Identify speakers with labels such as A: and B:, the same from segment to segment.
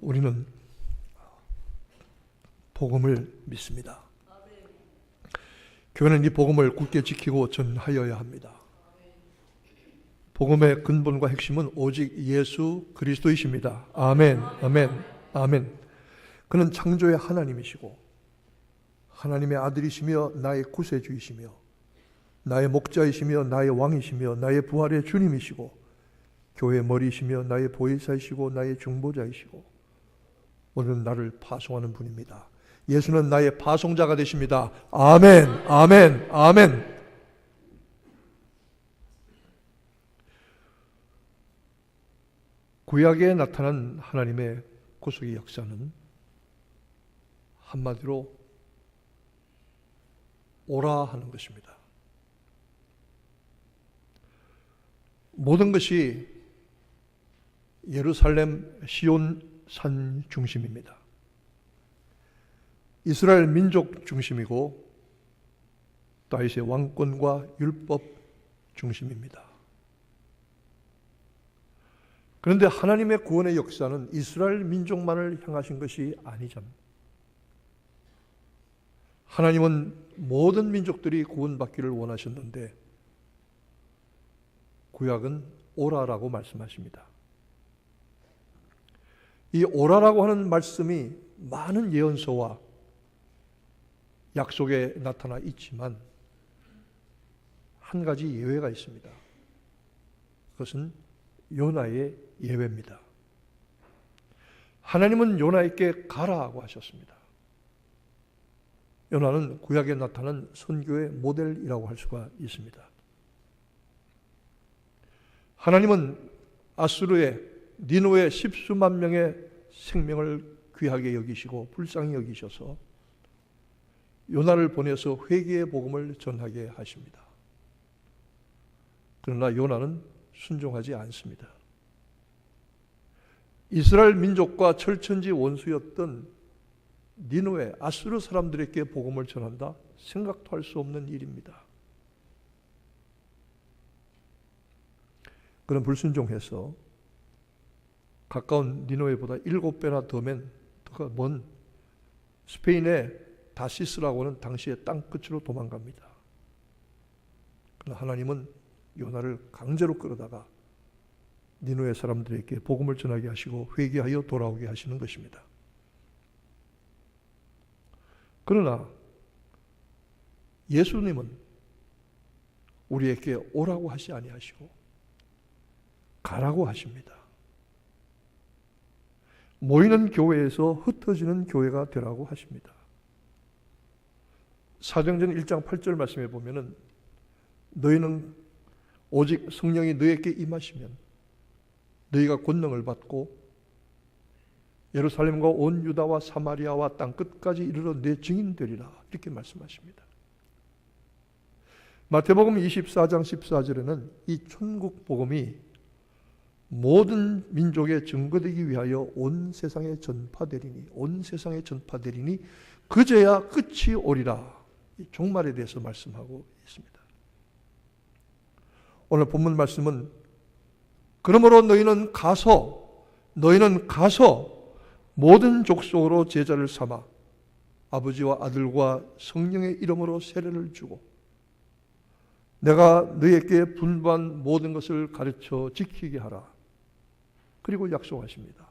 A: 우리는 복음을 믿습니다. 교회는 이 복음을 굳게 지키고 전하여야 합니다. 복음의 근본과 핵심은 오직 예수 그리스도이십니다. 아멘, 아멘, 아멘. 그는 창조의 하나님이시고 하나님의 아들이시며 나의 구세주이시며 나의 목자이시며 나의 왕이시며 나의 부활의 주님이시고 교회의 머리이시며 나의 보혜사이시고 나의 중보자이시고 오늘은 나를 파송하는 분입니다. 예수는 나의 파송자가 되십니다. 아멘, 아멘, 아멘. 구약에 나타난 하나님의 구속의 역사는 한마디로 오라 하는 것입니다. 모든 것이 예루살렘 시온 산 중심입니다. 이스라엘 민족 중심이고 다윗의 왕권과 율법 중심입니다. 그런데 하나님의 구원의 역사는 이스라엘 민족만을 향하신 것이 아니죠. 하나님은 모든 민족들이 구원받기를 원하셨는데 구약은 오라라고 말씀하십니다. 이 오라라고 하는 말씀이 많은 예언서와 약속에 나타나 있지만 한 가지 예외가 있습니다. 그것은 요나의 예외입니다. 하나님은 요나에게 가라고 하셨습니다. 요나는 구약에 나타난 선교의 모델이라고 할 수가 있습니다. 하나님은 아수르의 니느웨 십수만 명의 생명을 귀하게 여기시고 불쌍히 여기셔서 요나를 보내서 회개의 복음을 전하게 하십니다. 그러나 요나는 순종하지 않습니다. 이스라엘 민족과 철천지 원수였던 니느웨 아수르 사람들에게 복음을 전한다? 생각도 할 수 없는 일입니다. 그는 불순종해서 가까운 니느웨보다 7배나 더 먼 스페인의 다시스라고 하는 당시의 땅끝으로 도망갑니다. 그러나 하나님은 요나를 강제로 끌어다가 니느웨 사람들에게 복음을 전하게 하시고 회개하여 돌아오게 하시는 것입니다. 그러나 예수님은 우리에게 오라고 하시 아니하시고 가라고 하십니다. 모이는 교회에서 흩어지는 교회가 되라고 하십니다. 사도행전 1장 8절 말씀에 보면은 너희는 오직 성령이 너희에게 임하시면 너희가 권능을 받고 예루살렘과 온 유다와 사마리아와 땅 끝까지 이르러 내 증인 되리라 이렇게 말씀하십니다. 마태복음 24장 14절에는 이 천국 복음이 모든 민족에 증거되기 위하여 온 세상에 전파되리니 그제야 끝이 오리라 이 종말에 대해서 말씀하고 있습니다. 오늘 본문 말씀은 그러므로 너희는 가서 모든 족속으로 제자를 삼아 아버지와 아들과 성령의 이름으로 세례를 주고 내가 너희에게 분부한 모든 것을 가르쳐 지키게 하라. 그리고 약속하십니다.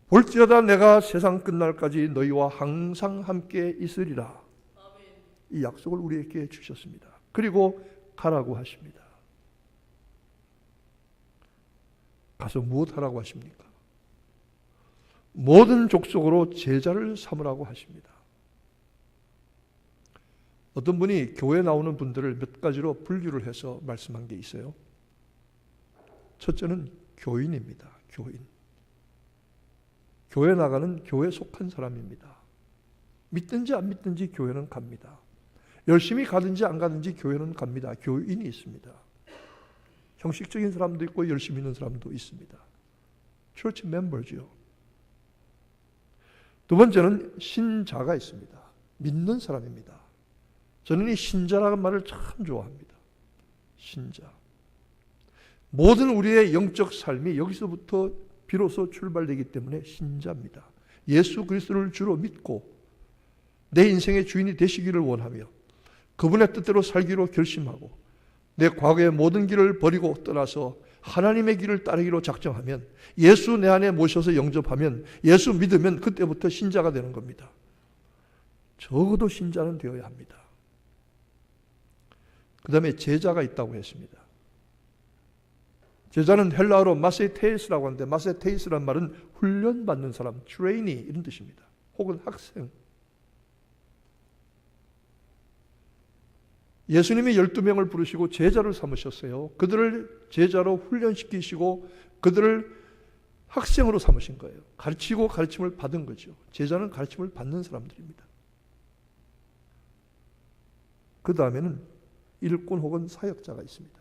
A: 볼지어다 내가 세상 끝날까지 너희와 항상 함께 있으리라. 이 약속을 우리에게 주셨습니다. 그리고 가라고 하십니다. 가서 무엇 하라고 하십니까? 모든 족속으로 제자를 삼으라고 하십니다. 어떤 분이 교회에 나오는 분들을 몇 가지로 분류를 해서 말씀한 게 있어요. 첫째는 교인입니다. 교인. 교회 나가는 교회에 속한 사람입니다. 믿든지 안 믿든지 교회는 갑니다. 열심히 가든지 안 가든지 교회는 갑니다. 교인이 있습니다. 형식적인 사람도 있고 열심히 있는 사람도 있습니다. Church member죠. 두 번째는 신자가 있습니다. 믿는 사람입니다. 저는 이 신자라는 말을 참 좋아합니다. 신자. 모든 우리의 영적 삶이 여기서부터 비로소 출발되기 때문에 신자입니다. 예수 그리스도를 주로 믿고 내 인생의 주인이 되시기를 원하며 그분의 뜻대로 살기로 결심하고 내 과거의 모든 길을 버리고 떠나서 하나님의 길을 따르기로 작정하면, 예수 내 안에 모셔서 영접하면, 예수 믿으면 그때부터 신자가 되는 겁니다. 적어도 신자는 되어야 합니다. 그 다음에 제자가 있다고 했습니다. 제자는 헬라어로 마세테이스라고 하는데, 마세테이스란 말은 훈련받는 사람, 트레이니 이런 뜻입니다. 혹은 학생. 예수님이 12명을 부르시고 제자를 삼으셨어요. 그들을 제자로 훈련시키시고 그들을 학생으로 삼으신 거예요. 가르치고 가르침을 받은 거죠. 제자는 가르침을 받는 사람들입니다. 그 다음에는 일꾼 혹은 사역자가 있습니다.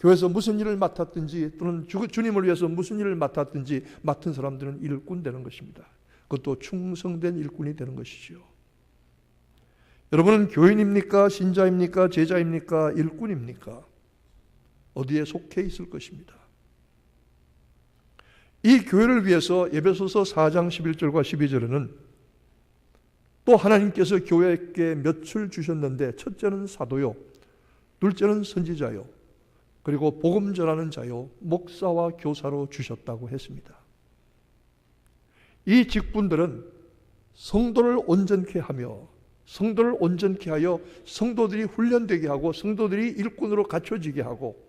A: 교회에서 무슨 일을 맡았든지 또는 주님을 위해서 무슨 일을 맡았든지 맡은 사람들은 일꾼 되는 것입니다. 그것도 충성된 일꾼이 되는 것이죠. 여러분은 교인입니까? 신자입니까? 제자입니까? 일꾼입니까? 어디에 속해 있을 것입니다. 이 교회를 위해서 에베소서 4장 11절과 12절에는 또 하나님께서 교회에게 몇을 주셨는데, 첫째는 사도요, 둘째는 선지자요, 그리고 복음 전하는 자요, 목사와 교사로 주셨다고 했습니다. 이 직분들은 성도를 온전케 하며, 성도를 온전케 하여 성도들이 훈련되게 하고 성도들이 일꾼으로 갖춰지게 하고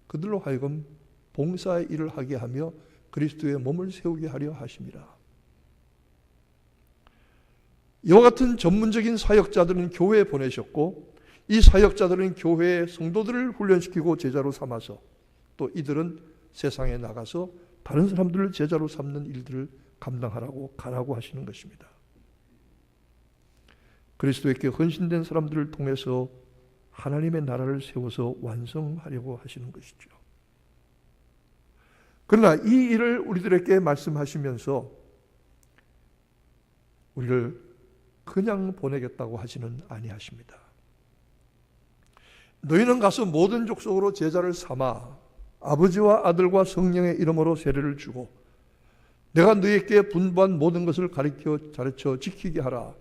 A: 그들로 하여금 봉사의 일을 하게 하며 그리스도의 몸을 세우게 하려 하심이라. 이와 같은 전문적인 사역자들은 교회에 보내셨고, 이 사역자들은 교회의 성도들을 훈련시키고 제자로 삼아서 또 이들은 세상에 나가서 다른 사람들을 제자로 삼는 일들을 감당하라고 가라고 하시는 것입니다. 그리스도에게 헌신된 사람들을 통해서 하나님의 나라를 세워서 완성하려고 하시는 것이죠. 그러나 이 일을 우리들에게 말씀하시면서 우리를 그냥 보내겠다고 하지는 아니하십니다. 너희는 가서 모든 족속으로 제자를 삼아 아버지와 아들과 성령의 이름으로 세례를 주고 내가 너희에게 분부한 모든 것을 가르쳐 지키게 하라.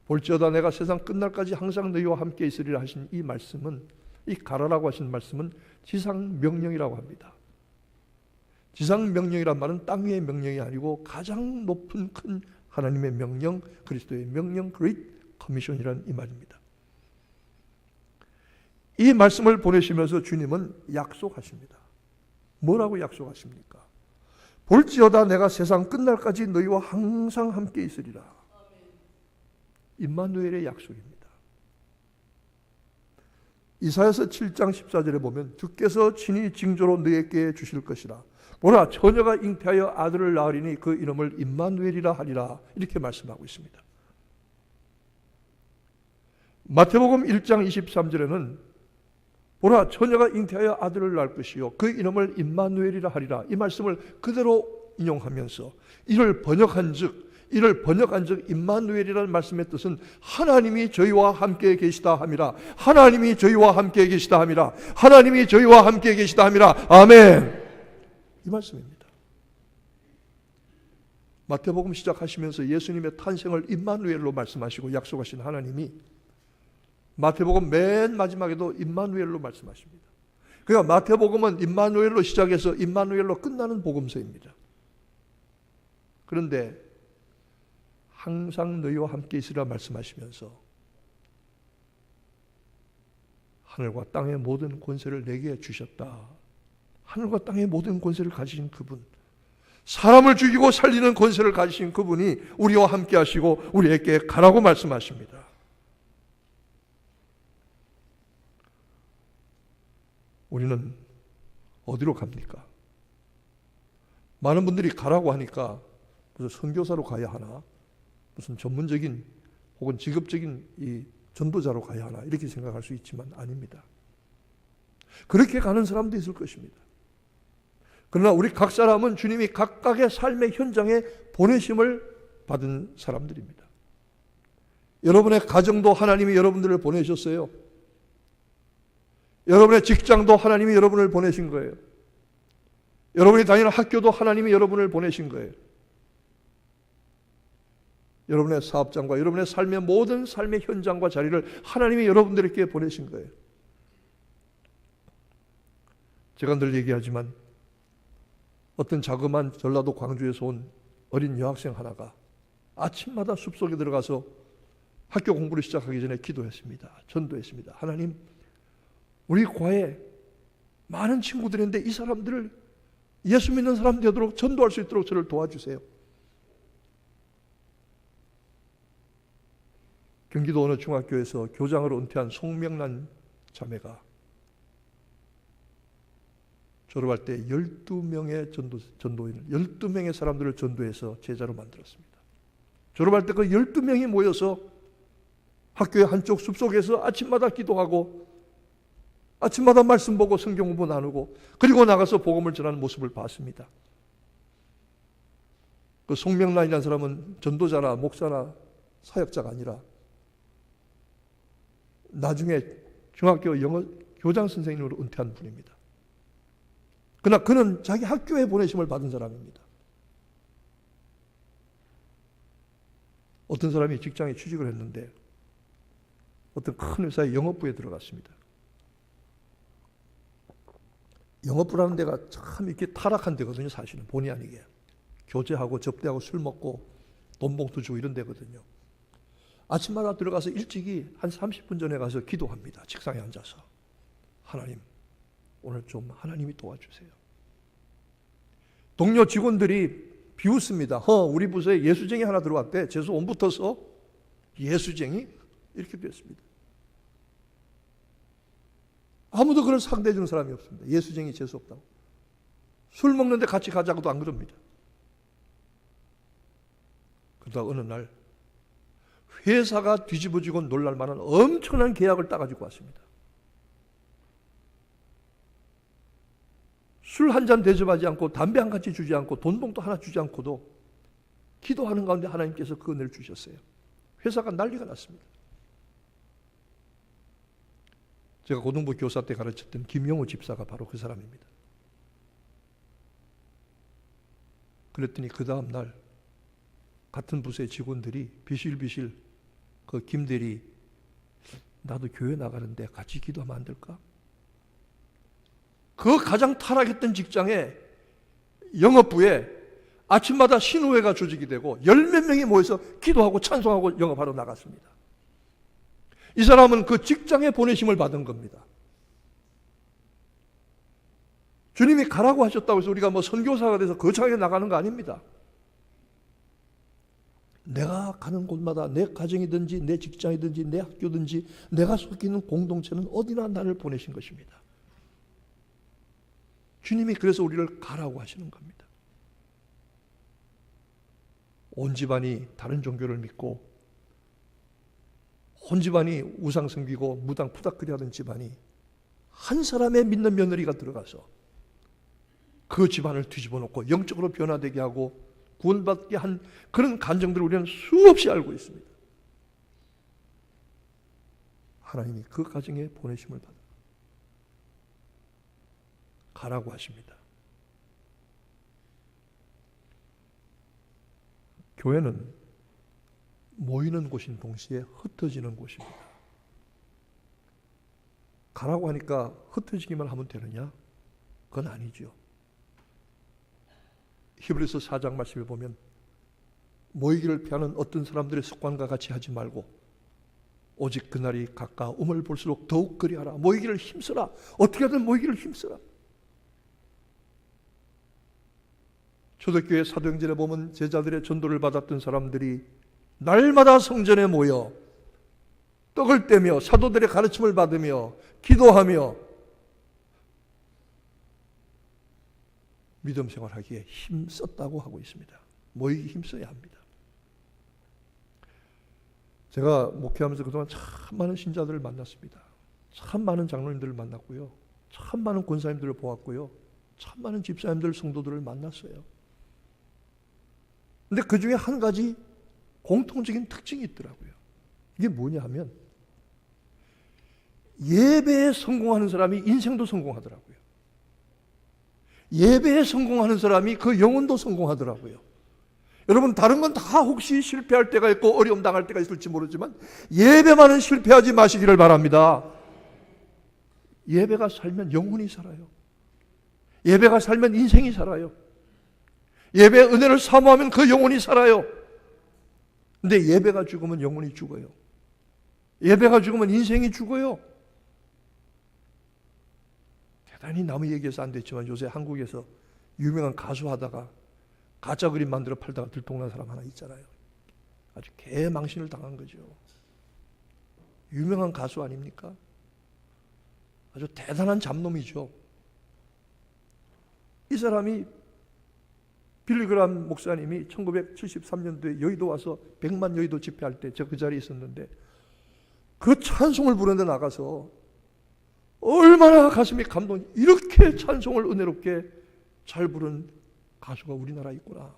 A: 볼지어다 내가 세상 끝날까지 항상 너희와 함께 있으리라 하신 이 말씀은, 이 가라라고 하신 말씀은 지상명령이라고 합니다. 지상명령이란 말은 땅 위의 명령이 아니고 가장 높은 큰 하나님의 명령, 그리스도의 명령, Great Commission이라는 이 말입니다. 이 말씀을 보내시면서 주님은 약속하십니다. 뭐라고 약속하십니까? 볼지어다 내가 세상 끝날까지 너희와 항상 함께 있으리라. 임마누엘의 약속입니다. 이사야서 7장 14절에 보면 주께서 친히 징조로 너희에게 주실 것이라. 보라 처녀가 잉태하여 아들을 낳으리니 그 이름을 임마누엘이라 하리라. 이렇게 말씀하고 있습니다. 마태복음 1장 23절에는 보라 처녀가 잉태하여 아들을 낳을 것이요 그 이름을 임마누엘이라 하리라. 이 말씀을 그대로 인용하면서 이를 번역한 즉 임마누엘이라는 말씀의 뜻은 하나님이 저희와 함께 계시다 함이라. 하나님이 저희와 함께 계시다 함이라. 하나님이 저희와 함께 계시다 함이라. 아멘. 이 말씀입니다. 마태복음 시작하시면서 예수님의 탄생을 임마누엘로 말씀하시고 약속하신 하나님이 마태복음 맨 마지막에도 임마누엘로 말씀하십니다. 그러니까 마태복음은 임마누엘로 시작해서 임마누엘로 끝나는 복음서입니다. 그런데 항상 너희와 함께 있으리라 말씀하시면서 하늘과 땅의 모든 권세를 내게 주셨다. 하늘과 땅의 모든 권세를 가지신 그분, 사람을 죽이고 살리는 권세를 가지신 그분이 우리와 함께 하시고 우리에게 가라고 말씀하십니다. 우리는 어디로 갑니까? 많은 분들이 가라고 하니까 무슨 선교사로 가야 하나, 무슨 전문적인 혹은 직업적인 이 전도자로 가야 하나 이렇게 생각할 수 있지만 아닙니다. 그렇게 가는 사람도 있을 것입니다. 그러나 우리 각 사람은 주님이 각각의 삶의 현장에 보내심을 받은 사람들입니다. 여러분의 가정도 하나님이 여러분들을 보내셨어요. 여러분의 직장도 하나님이 여러분을 보내신 거예요. 여러분이 다니는 학교도 하나님이 여러분을 보내신 거예요. 여러분의 사업장과 여러분의 삶의 모든 삶의 현장과 자리를 하나님이 여러분들에게 보내신 거예요. 제가 늘 얘기하지만 어떤 자그마한 전라도 광주에서 온 어린 여학생 하나가 아침마다 숲속에 들어가서 학교 공부를 시작하기 전에 기도했습니다. 전도했습니다. 하나님, 우리 과에 많은 친구들이 있는데 이 사람들을 예수 믿는 사람 되도록 전도할 수 있도록 저를 도와주세요. 경기도 어느 중학교에서 교장으로 은퇴한 송명란 자매가 졸업할 때 12명의 전도인, 12명의 사람들을 전도해서 제자로 만들었습니다. 졸업할 때 그 12명이 모여서 학교의 한쪽 숲속에서 아침마다 기도하고 아침마다 말씀 보고 성경 공부 나누고 그리고 나가서 복음을 전하는 모습을 봤습니다. 그 송명란이라는 사람은 전도자나 목사나 사역자가 아니라 나중에 중학교 영어 교장 선생님으로 은퇴한 분입니다. 그러나 그는 자기 학교에 보내심을 받은 사람입니다. 어떤 사람이 직장에 취직을 했는데 어떤 큰 회사의 영업부에 들어갔습니다. 영업부라는 데가 참 이렇게 타락한 데거든요. 사실은 본의 아니게 교제하고 접대하고 술 먹고 돈 봉투 주고 이런 데거든요. 아침마다 들어가서 일찍이 한 30분 전에 가서 기도합니다. 책상에 앉아서 하나님, 오늘 좀 하나님이 도와주세요. 동료 직원들이 비웃습니다. 우리 부서에 예수쟁이 하나 들어왔대. 재수 온 붙어서 예수쟁이? 이렇게 됐습니다. 아무도 그걸 상대해 주는 사람이 없습니다. 예수쟁이 재수 없다고. 술 먹는데 같이 가자고도 안 그럽니다. 그러다 어느 날 회사가 뒤집어지고 놀랄 만한 엄청난 계약을 따가지고 왔습니다. 술 한 잔 대접하지 않고 담배 한 가지 주지 않고 돈 봉투 하나 주지 않고도 기도하는 가운데 하나님께서 그 은혜를 주셨어요. 회사가 난리가 났습니다. 제가 고등부 교사 때 가르쳤던 김영호 집사가 바로 그 사람입니다. 그랬더니 그 다음 날 같은 부서의 직원들이 비실비실 그 김대리, 나도 교회 나가는데 같이 기도하면 안 될까? 그 가장 타락했던 직장에 영업부에 아침마다 신우회가 조직이 되고 10몇 명이 모여서 기도하고 찬송하고 영업하러 나갔습니다. 이 사람은 그 직장에 보내심을 받은 겁니다. 주님이 가라고 하셨다고 해서 우리가 뭐 선교사가 돼서 거창하게 나가는 거 아닙니다. 내가 가는 곳마다 내 가정이든지 내 직장이든지 내 학교든지 내가 속해 있는 공동체는 어디나 나를 보내신 것입니다. 주님이 그래서 우리를 가라고 하시는 겁니다. 온 집안이 다른 종교를 믿고 온 집안이 우상 섬기고 무당 푸닥거리 하던 집안이 한 사람의 믿는 며느리가 들어가서 그 집안을 뒤집어 놓고 영적으로 변화되게 하고 구원받게 한 그런 간증들을 우리는 수없이 알고 있습니다. 하나님이 그 가정에 보내심을 받아 가라고 하십니다. 교회는 모이는 곳인 동시에 흩어지는 곳입니다. 가라고 하니까 흩어지기만 하면 되느냐? 그건 아니죠. 히브리서 4장 말씀을 보면 모이기를 피하는 어떤 사람들의 습관과 같이 하지 말고 오직 그날이 가까움을 볼수록 더욱 그리하라. 모이기를 힘써라. 어떻게든 모이기를 힘써라. 초대교회 사도행전에 보면 제자들의 전도를 받았던 사람들이 날마다 성전에 모여 떡을 떼며 사도들의 가르침을 받으며 기도하며 믿음 생활하기에 힘썼다고 하고 있습니다. 모이기 힘써야 합니다. 제가 목회하면서 그동안 참 많은 신자들을 만났습니다. 참 많은 장로님들을 만났고요. 참 많은 권사님들을 보았고요. 참 많은 집사님들, 성도들을 만났어요. 근데 그 중에 한 가지 공통적인 특징이 있더라고요. 이게 뭐냐 하면 예배에 성공하는 사람이 인생도 성공하더라고요. 예배에 성공하는 사람이 그 영혼도 성공하더라고요. 여러분, 다른 건 다 혹시 실패할 때가 있고 어려움 당할 때가 있을지 모르지만 예배만은 실패하지 마시기를 바랍니다. 예배가 살면 영혼이 살아요. 예배가 살면 인생이 살아요. 예배의 은혜를 사모하면 그 영혼이 살아요. 근데 예배가 죽으면 영혼이 죽어요. 예배가 죽으면 인생이 죽어요. 대단히 남의 얘기해서 안 됐지만 요새 한국에서 유명한 가수 하다가 가짜 그림 만들어 팔다가 들통난 사람 하나 있잖아요. 아주 개망신을 당한 거죠. 유명한 가수 아닙니까? 아주 대단한 잡놈이죠. 이 사람이 빌리그람 목사님이 1973년도에 여의도 와서 100만 여의도 집회할 때 저 그 자리에 있었는데 그 찬송을 부르는 데 나가서 얼마나 가슴이 감동이, 이렇게 찬송을 은혜롭게 잘 부른 가수가 우리나라에 있구나.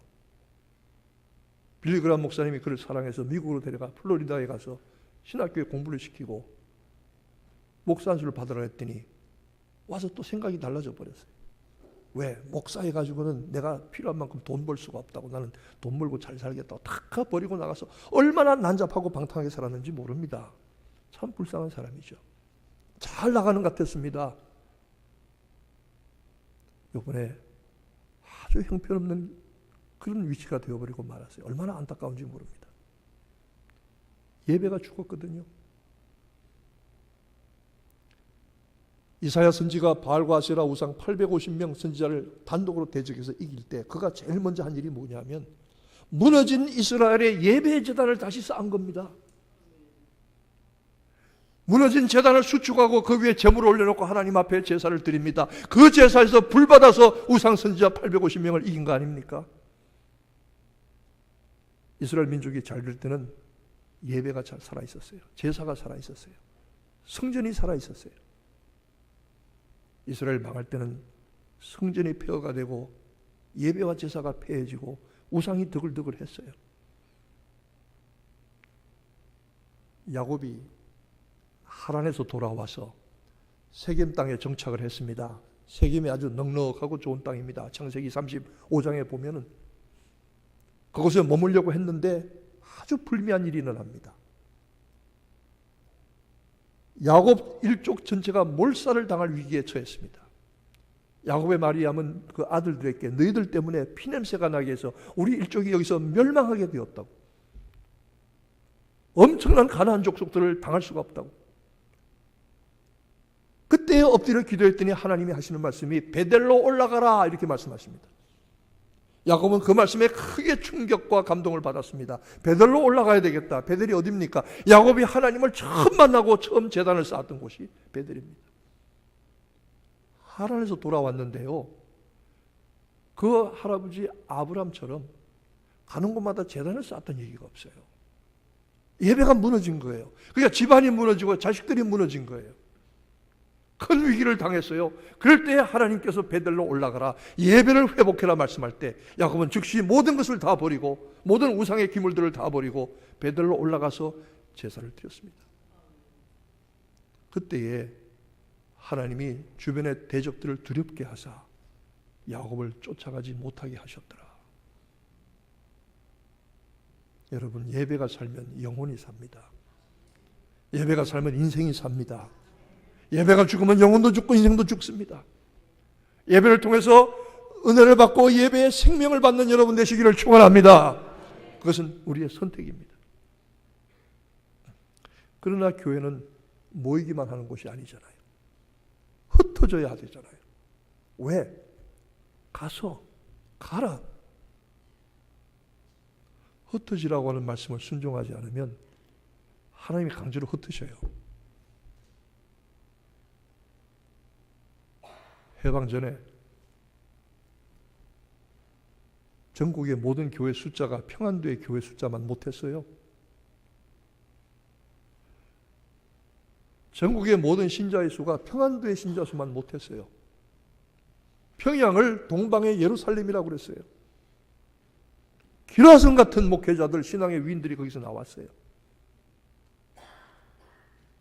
A: 빌리그람 목사님이 그를 사랑해서 미국으로 데려가 플로리다에 가서 신학교에 공부를 시키고 목사 안수를 받으라 했더니 와서 또 생각이 달라져 버렸어요. 왜? 목사해가지고는 내가 필요한 만큼 돈 벌 수가 없다고, 나는 돈 벌고 잘 살겠다고 다 버리고 나가서 얼마나 난잡하고 방탕하게 살았는지 모릅니다. 참 불쌍한 사람이죠. 잘 나가는 것 같았습니다. 이번에 아주 형편없는 그런 위치가 되어버리고 말았어요. 얼마나 안타까운지 모릅니다. 예배가 죽었거든요. 이사야 선지가 바알과 아세라 우상 850명 선지자를 단독으로 대적해서 이길 때 그가 제일 먼저 한 일이 뭐냐면 무너진 이스라엘의 예배 제단을 다시 쌓은 겁니다. 무너진 제단을 수축하고 그 위에 제물을 올려놓고 하나님 앞에 제사를 드립니다. 그 제사에서 불받아서 우상 선지자 850명을 이긴 거 아닙니까? 이스라엘 민족이 잘 될 때는 예배가 잘 살아있었어요. 제사가 살아있었어요. 성전이 살아있었어요. 이스라엘 망할 때는 성전이 폐허가 되고 예배와 제사가 폐해지고 우상이 드글드글 했어요. 야곱이 하란에서 돌아와서 세겜 땅에 정착을 했습니다. 세겜이 아주 넉넉하고 좋은 땅입니다. 창세기 35장에 보면은 그곳에 머물려고 했는데 아주 불미한 일이 일어납니다. 야곱 일족 전체가 몰살을 당할 위기에 처했습니다. 야곱의 말이 하면 그 아들들에게 너희들 때문에 피냄새가 나게 해서 우리 일족이 여기서 멸망하게 되었다고. 엄청난 가나안 족속들을 당할 수가 없다고. 그때 엎드려 기도했더니 하나님이 하시는 말씀이 베델로 올라가라 이렇게 말씀하십니다. 야곱은 그 말씀에 크게 충격과 감동을 받았습니다. 베델로 올라가야 되겠다. 베델이 어디입니까? 야곱이 하나님을 처음 만나고 처음 제단을 쌓았던 곳이 베델입니다. 하란에서 돌아왔는데요, 그 할아버지 아브람처럼 가는 곳마다 제단을 쌓았던 얘기가 없어요. 예배가 무너진 거예요. 그러니까 집안이 무너지고 자식들이 무너진 거예요. 큰 위기를 당했어요. 그럴 때 하나님께서 베델로 올라가라, 예배를 회복해라 말씀할 때 야곱은 즉시 모든 것을 다 버리고 모든 우상의 기물들을 다 버리고 베델로 올라가서 제사를 드렸습니다. 그때에 하나님이 주변의 대적들을 두렵게 하사 야곱을 쫓아가지 못하게 하셨더라. 여러분, 예배가 살면 영혼이 삽니다. 예배가 살면 인생이 삽니다. 예배가 죽으면 영혼도 죽고 인생도 죽습니다. 예배를 통해서 은혜를 받고 예배의 생명을 받는 여러분 되시기를 축원합니다. 그것은 우리의 선택입니다. 그러나 교회는 모이기만 하는 곳이 아니잖아요. 흩어져야 되잖아요. 왜? 가라. 흩어지라고 하는 말씀을 순종하지 않으면 하나님이 강제로 흩으셔요. 해방 전에 전국의 모든 교회 숫자가 평안도의 교회 숫자만 못했어요. 전국의 모든 신자의 수가 평안도의 신자 수만 못했어요. 평양을 동방의 예루살렘이라고 그랬어요. 기라성 같은 목회자들, 신앙의 위인들이 거기서 나왔어요.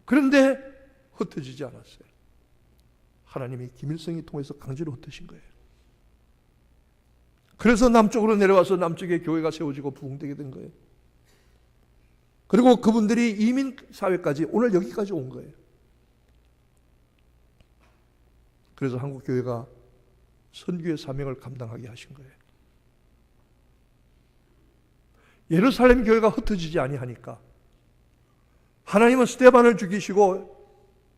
A: 그런데 흩어지지 않았어요. 하나님이 김일성이 통해서 강제로 흩으신 거예요. 그래서 남쪽으로 내려와서 남쪽에 교회가 세워지고 부흥되게 된 거예요. 그리고 그분들이 이민 사회까지 오늘 여기까지 온 거예요. 그래서 한국 교회가 선교의 사명을 감당하게 하신 거예요. 예루살렘 교회가 흩어지지 아니하니까 하나님은 스데반을 죽이시고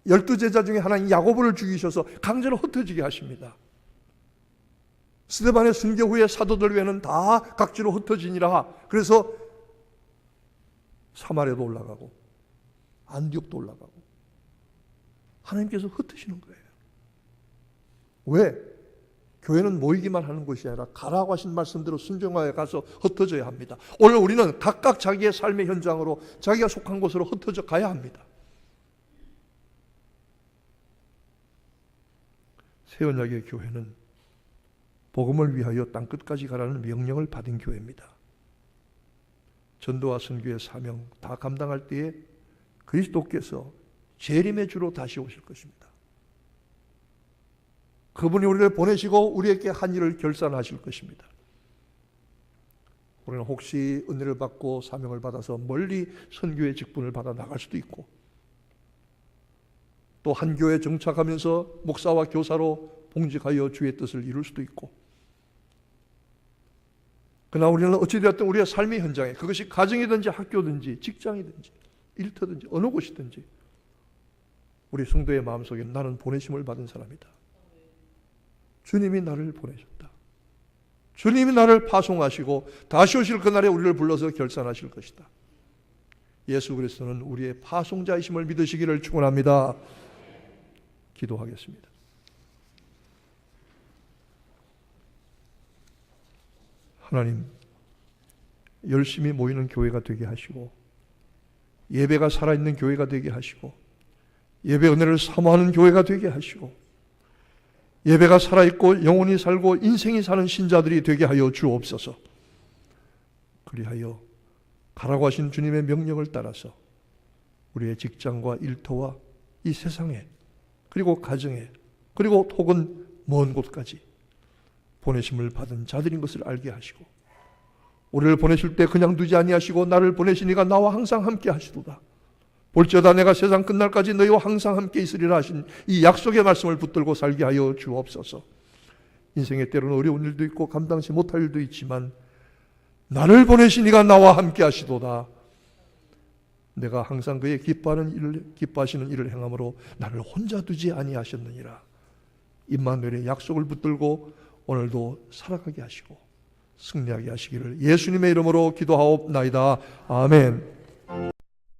A: 12제자 중에 하나인 야고보를 죽이셔서 강제로 흩어지게 하십니다. 스데반의 순교 후에 사도들 외에는 다 각지로 흩어지니라. 그래서 사마리아도 올라가고 안디옥도 올라가고 하나님께서 흩으시는 거예요. 왜? 교회는 모이기만 하는 것이 아니라 가라고 하신 말씀대로 순종하여 가서 흩어져야 합니다. 오늘 우리는 각각 자기의 삶의 현장으로 자기가 속한 곳으로 흩어져 가야 합니다. 새 언약의 교회는 복음을 위하여 땅끝까지 가라는 명령을 받은 교회입니다. 전도와 선교의 사명 다 감당할 때에 그리스도께서 재림의 주로 다시 오실 것입니다. 그분이 우리를 보내시고 우리에게 한 일을 결산하실 것입니다. 우리는 혹시 은혜를 받고 사명을 받아서 멀리 선교의 직분을 받아 나갈 수도 있고, 또 한 교회에 정착하면서 목사와 교사로 봉직하여 주의 뜻을 이룰 수도 있고, 그러나 우리는 어찌되었든 우리의 삶의 현장에, 그것이 가정이든지 학교든지 직장이든지 일터든지 어느 곳이든지 우리 성도의 마음속에 나는 보내심을 받은 사람이다. 주님이 나를 보내셨다. 주님이 나를 파송하시고 다시 오실 그날에 우리를 불러서 결산하실 것이다. 예수 그리스도는 우리의 파송자이심을 믿으시기를 축원합니다. 기도하겠습니다. 하나님, 열심히 모이는 교회가 되게 하시고 예배가 살아있는 교회가 되게 하시고 예배 은혜를 사모하는 교회가 되게 하시고 예배가 살아있고 영혼이 살고 인생이 사는 신자들이 되게 하여 주옵소서. 그리하여 가라고 하신 주님의 명령을 따라서 우리의 직장과 일터와 이 세상에 그리고 가정에 그리고 혹은 먼 곳까지 보내심을 받은 자들인 것을 알게 하시고 우리를 보내실 때 그냥 두지 아니하시고 나를 보내시니가 나와 항상 함께 하시도다. 볼지어다 내가 세상 끝날까지 너희와 항상 함께 있으리라 하신 이 약속의 말씀을 붙들고 살게 하여 주옵소서. 인생의 때로는 어려운 일도 있고 감당치 못할 일도 있지만 나를 보내시니가 나와 함께 하시도다. 내가 항상 그의 기뻐하시는 일을 행함으로 나를 혼자 두지 아니하셨느니라. 임마누엘의 약속을 붙들고 오늘도 살아가게 하시고 승리하게 하시기를 예수님의 이름으로 기도하옵나이다. 아멘.